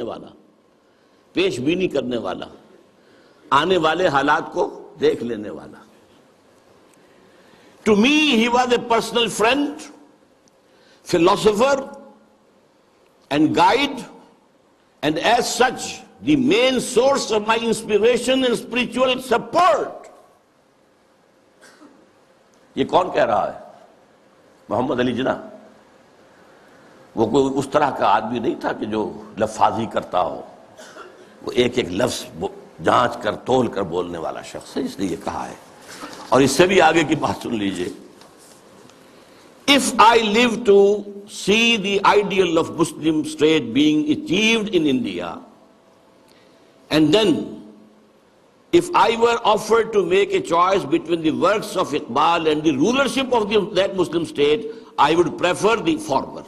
والا، پیش بینی کرنے والا، آنے والے حالات کو دیکھ لینے والا. To me he was a personal friend, philosopher and guide, and as such the main source of my inspiration and spiritual support. یہ کون کہہ رہا ہے؟ محمد علی جناح. وہ کوئی اس طرح کا آدمی نہیں تھا کہ جو لفاظی کرتا ہو، وہ ایک ایک لفظ جانچ کر تول کر بولنے والا شخص ہے، اس لیے یہ کہا ہے. اور اس سے بھی آگے کی بات سن لیجئے. If I live to see the ideal of Muslim state being achieved in India, and then if I were offered to make a choice between the works of Iqbal and the rulership of that Muslim state, I would prefer the former.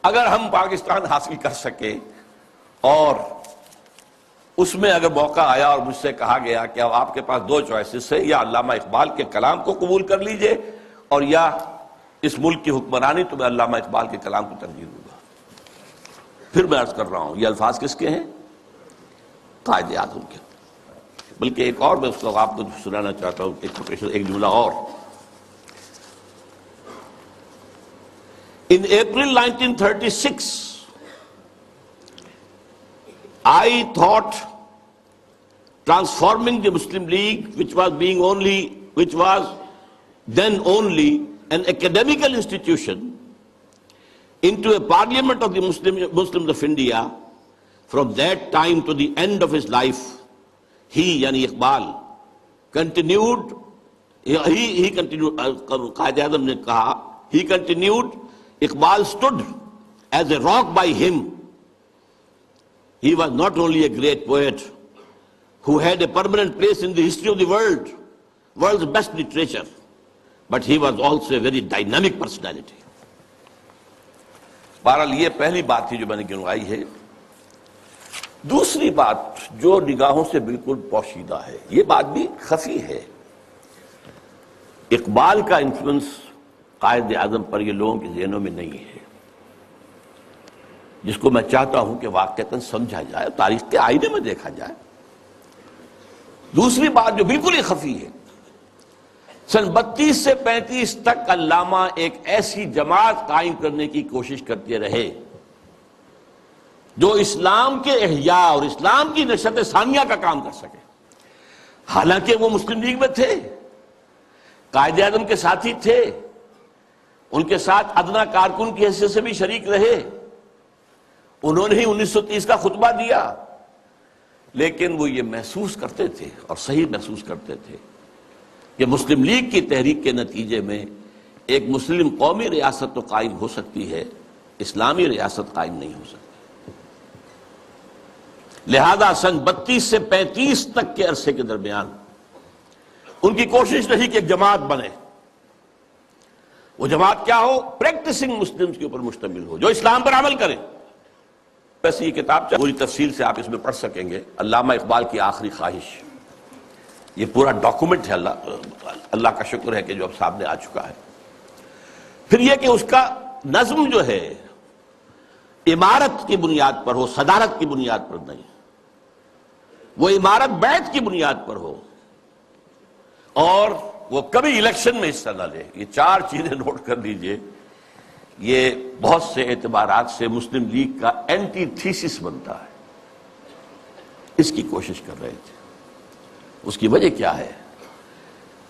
اگر ہم پاکستان حاصل کر سکے اور اس میں اگر موقع آیا اور مجھ سے کہا گیا کہ اب آپ کے پاس دو چوائسز ہے، یا علامہ اقبال کے کلام کو قبول کر لیجئے اور یا اس ملک کی حکمرانی، تو میں علامہ اقبال کے کلام کو ترجیح دوں گا. پھر میں عرض کر رہا ہوں یہ الفاظ کس کے ہیں؟ قائد اعظم کے. بلکہ ایک اور میں اس کو آپ کو سنانا چاہتا ہوں، ایک جملہ اور. In April 1936, I thought transforming the Muslim League, which was then only an academical institution, into a parliament of the Muslims of India. From that time to the end of his life, he, yani Iqbal, continued, Qaid Azam ne kaha, he continued, Iqbal stood as a rock by him. He was not only a great poet who had a permanent place in the history of the world's best literature, but he was also a very dynamic personality. بہرحال یہ پہلی بات تھی جو میں نے گنوائی ہے. دوسری بات جو نگاہوں سے بالکل پوشیدہ ہے، یہ بات بھی خفی ہے. اقبال کا انفلوئنس قائد اعظم پر یہ لوگوں کے ذہنوں میں نہیں ہے، جس کو میں چاہتا ہوں کہ واقعتاً سمجھا جائے، تاریخ کے آئینے میں دیکھا جائے. دوسری بات جو بالکل ہی خفی ہے، سن 32 سے 35 تک علامہ ایک ایسی جماعت قائم کرنے کی کوشش کرتے رہے جو اسلام کے احیاء اور اسلام کی نشت ثانیہ کا کام کر سکے. حالانکہ وہ مسلم لیگ میں تھے، قائد اعظم کے ساتھی تھے، ان کے ساتھ ادنا کارکن کی حیثیت سے بھی شریک رہے، انہوں نے ہی 1930 کا خطبہ دیا. لیکن وہ یہ محسوس کرتے تھے اور صحیح محسوس کرتے تھے کہ مسلم لیگ کی تحریک کے نتیجے میں ایک مسلم قومی ریاست تو قائم ہو سکتی ہے، اسلامی ریاست قائم نہیں ہو سکتی. لہذا سن 32 سے 35 تک کے عرصے کے درمیان ان کی کوشش رہی کہ ایک جماعت بنے. وہ جماعت کیا ہو؟ پریکٹسنگ مسلمز کے اوپر مشتمل ہو، جو اسلام پر عمل کرے. ویسے یہ کتاب پوری تفصیل سے آپ اس میں پڑھ سکیں گے، علامہ اقبال کی آخری خواہش. یہ پورا ڈاکومنٹ ہے، اللہ کا شکر ہے کہ جو اب سامنے آ چکا ہے. پھر یہ کہ اس کا نظم جو ہے عمارت کی بنیاد پر ہو، صدارت کی بنیاد پر نہیں، وہ عمارت بیعت کی بنیاد پر ہو، اور وہ کبھی الیکشن میں حصہ نہ لے. یہ چار چیزیں نوٹ کر لیجئے. یہ بہت سے اعتبارات سے مسلم لیگ کا اینٹی تھیسس بنتا ہے. اس کی کوشش کر رہے تھے. اس کی وجہ کیا ہے؟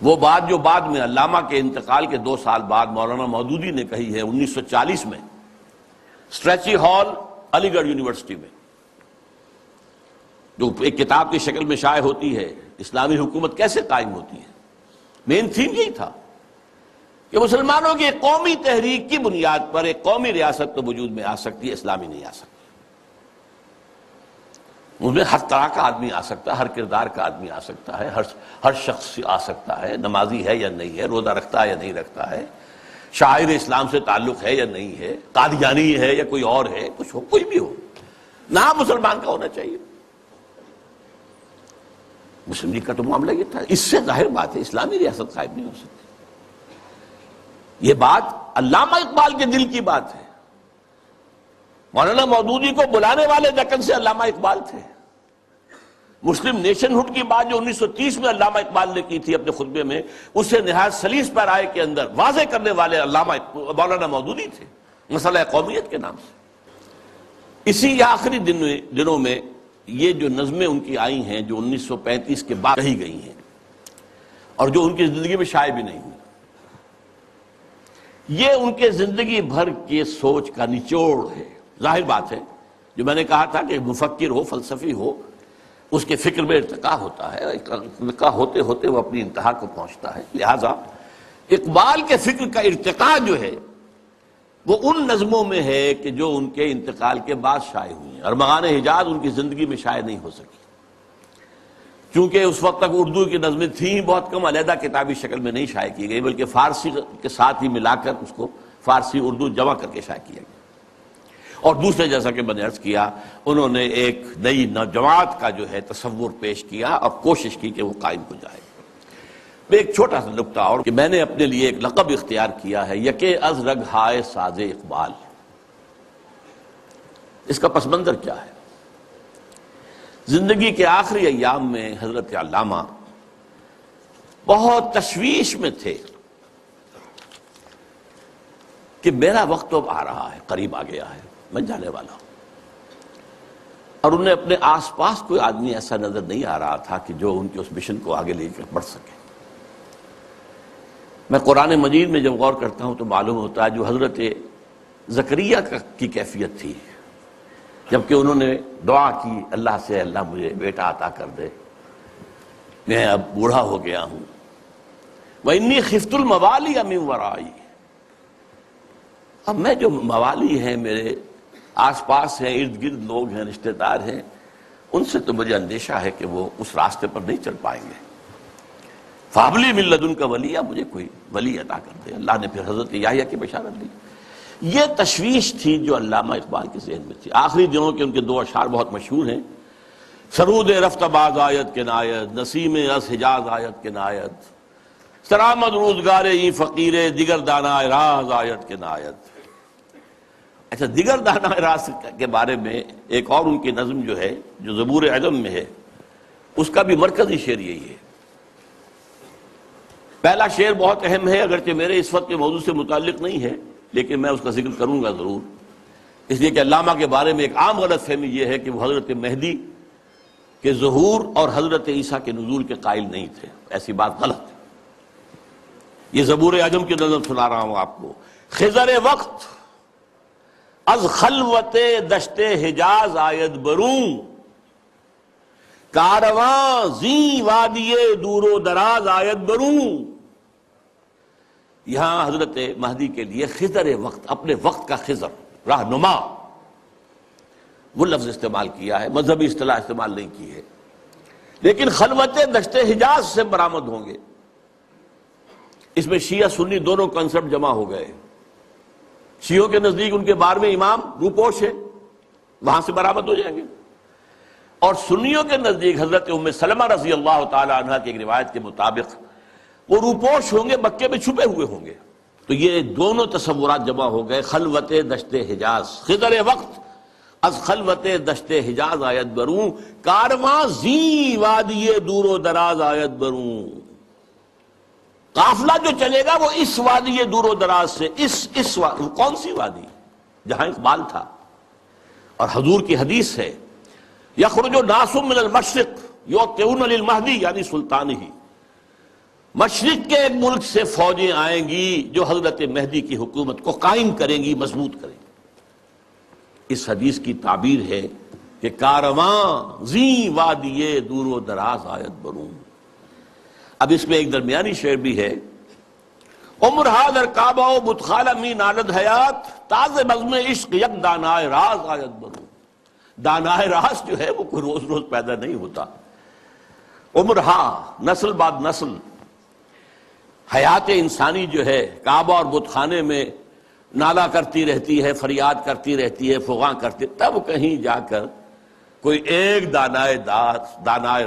وہ بات جو بعد میں علامہ کے انتقال کے 2 سال بعد مولانا مودودی نے کہی ہے 1940 میں اسٹریچی ہال علی گڑھ یونیورسٹی میں، جو ایک کتاب کی شکل میں شائع ہوتی ہے، اسلامی حکومت کیسے قائم ہوتی ہے. مین تھیم یہی تھا کہ مسلمانوں کی ایک قومی تحریک کی بنیاد پر ایک قومی ریاست تو وجود میں آ سکتی ہے، اسلامی نہیں آ سکتی. اس میں ہر طرح کا آدمی آ سکتا ہے، ہر کردار کا آدمی آ سکتا ہے، ہر شخص آ سکتا ہے، نمازی ہے یا نہیں ہے، روزہ رکھتا ہے یا نہیں رکھتا ہے، شاعر اسلام سے تعلق ہے یا نہیں ہے، قادیانی ہے یا کوئی اور ہے، کچھ ہو، کوئی بھی ہو، نام مسلمان کا ہونا چاہیے. مسلم لیگ کا تو معاملہ یہ تھا. اس سے ظاہر بات ہے اسلامی ریاست قائم نہیں ہو سکتی. یہ بات علامہ اقبال کے دل کی بات ہے. مولانا مودودی کو بلانے والے دکن سے علامہ اقبال تھے۔ مسلم نیشن ہوڈ کی بات جو 1930 میں علامہ اقبال نے کی تھی اپنے خطبے میں، اسے نہایت سلیس پیرائے کے اندر واضح کرنے والے علامہ مولانا مودودی تھے، مسئلہ قومیت کے نام سے۔ اسی آخری دنوں میں یہ جو نظمیں ان کی آئی ہیں جو 1935 کے بعد کہی گئی ہیں اور جو ان کی زندگی میں شائع بھی نہیں ہوئی، یہ ان کے زندگی بھر کے سوچ کا نچوڑ ہے۔ ظاہر بات ہے، جو میں نے کہا تھا کہ مفکر ہو، فلسفی ہو، اس کے فکر میں ارتقا ہوتا ہے، ارتقا ہوتے ہوتے وہ اپنی انتہا کو پہنچتا ہے۔ لہذا اقبال کے فکر کا ارتقا جو ہے وہ ان نظموں میں ہے کہ جو ان کے انتقال کے بعد شائع ہوئی ہیں۔ ارمغان حجاز ان کی زندگی میں شائع نہیں ہو سکی، چونکہ اس وقت تک اردو کی نظمیں تھیں بہت کم، علیحدہ کتابی شکل میں نہیں شائع کی گئی، بلکہ فارسی کے ساتھ ہی ملا کر اس کو فارسی اردو جمع کر کے شائع کیا گیا۔ اور دوسرے، جیسا کہ میں نے عرض کیا، انہوں نے ایک نئی نوجوانت کا جو ہے تصور پیش کیا اور کوشش کی کہ وہ قائم ہو جائے۔ ایک چھوٹا سا نکتہ اور کہ میں نے اپنے لیے ایک لقب اختیار کیا ہے، یکے از رگ ہائے ساز اقبال۔ اس کا پس منظر کیا ہے؟ زندگی کے آخری ایام میں حضرت علامہ بہت تشویش میں تھے کہ میرا وقت اب آ رہا ہے، قریب آ گیا ہے، میں جانے والا ہوں۔ اور انہیں اپنے آس پاس کوئی آدمی ایسا نظر نہیں آ رہا تھا کہ جو ان کے اس مشن کو آگے لے کر بڑھ سکے۔ میں قرآن مجید میں جب غور کرتا ہوں تو معلوم ہوتا ہے جو حضرت زکریا کی کیفیت تھی، جبکہ انہوں نے دعا کی اللہ سے، اللہ مجھے بیٹا عطا کر دے، میں اب بوڑھا ہو گیا ہوں، وَإِنِّي خِفْتُ الْمَوَالِيَ مِنْ وَرَائِي، اب میں جو موالی ہیں، میرے آس پاس ہیں، ارد گرد لوگ ہیں، رشتہ دار ہیں، ان سے تو مجھے اندیشہ ہے کہ وہ اس راستے پر نہیں چل پائیں گے۔ فَهَبْ لِي مِن لَّدُنْكَ وَلِيًّا، مجھے کوئی ولی عطا کر دے۔ اللہ نے پھر حضرت یحییٰ کی بشارت دی۔ یہ تشویش تھی جو علامہ اقبال کے ذہن میں تھی۔ آخری دنوں کے ان کے دو اشعار بہت مشہور ہیں، سرود رفت باز آیت کے نایت، نسیم از حجاز آیت کے نایت، سرآمد روزگار ای فقیر دیگر دانا راز آیت کے نایت۔ اچھا، دیگر دانا راز کے بارے میں ایک اور ان کی نظم جو ہے جو زبور عجم میں ہے، اس کا بھی مرکزی شعر یہی ہے۔ پہلا شعر بہت اہم ہے، اگرچہ میرے اس وقت کے موضوع سے متعلق نہیں ہے، لیکن میں اس کا ذکر کروں گا ضرور، اس لیے کہ علامہ کے بارے میں ایک عام غلط فہمی یہ ہے کہ وہ حضرت مہدی کے ظہور اور حضرت عیسیٰ کے نزول کے قائل نہیں تھے۔ ایسی بات غلط ہے۔ یہ زبور عجم کی نظم سنا رہا ہوں آپ کو۔ خضر وقت از خلوت دشت حجاز آید بروں، کارواں زی وادی دور و دراز آید بروں۔ یہاں حضرت مہدی کے لیے خضر وقت، اپنے وقت کا خضر، رہنما، وہ لفظ استعمال کیا ہے، مذہبی اصطلاح استعمال نہیں کی ہے، لیکن خلوت دشت حجاز سے برآمد ہوں گے۔ اس میں شیعہ سنی دونوں کنسپٹ جمع ہو گئے۔ شیعوں کے نزدیک ان کے 12ویں امام روپوش ہے، وہاں سے برآمد ہو جائیں گے، اور سنیوں کے نزدیک حضرت ام سلمہ رضی اللہ تعالی عنہ کی ایک روایت کے مطابق وہ روپوش ہوں گے، مکے میں چھپے ہوئے ہوں گے۔ تو یہ دونوں تصورات جمع ہو گئے۔ خلوت دشت حجاز، خضر وقت از خلوت دشت حجاز آیت بروں، کارواں زی وادی دور و دراز آیت بروں۔ قافلہ جو چلے گا وہ اس وادی دور و دراز سے، اس کون سی وادی؟ جہاں اقبال تھا، اور حضور کی حدیث ہے، یخرج ناس من المشرق یوطئون للمہدی، یعنی سلطان ہی، مشرق کے ایک ملک سے فوجیں آئیں گی جو حضرت مہدی کی حکومت کو قائم کریں گی، مضبوط کریں گی۔ اس حدیث کی تعبیر ہے کہ کارواں زی وادی دور و دراز آیت بروں۔ اب اس میں ایک درمیانی شعر بھی ہے، عمر حاضر کعبہ و بتخالہ می نالد حیات، تاز بزم عشق یک دانائے راز آیت بروں۔ دانائے راز جو ہے وہ کوئی روز روز پیدا نہیں ہوتا۔ عمر ہا، نسل بعد نسل، حیات انسانی جو ہے کعبہ اور بت خانے میں نالا کرتی رہتی ہے، فریاد کرتی رہتی ہے، فغاں کرتی، تب کہیں جا کر کوئی ایک دانائے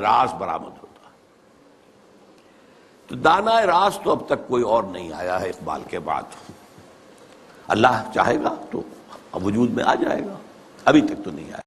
راز برآمد ہوتا۔ تو دانائے راز تو اب تک کوئی اور نہیں آیا ہے اقبال کے بعد۔ اللہ چاہے گا تو وجود میں آ جائے گا۔ ابھی تک تو نہیں آیا.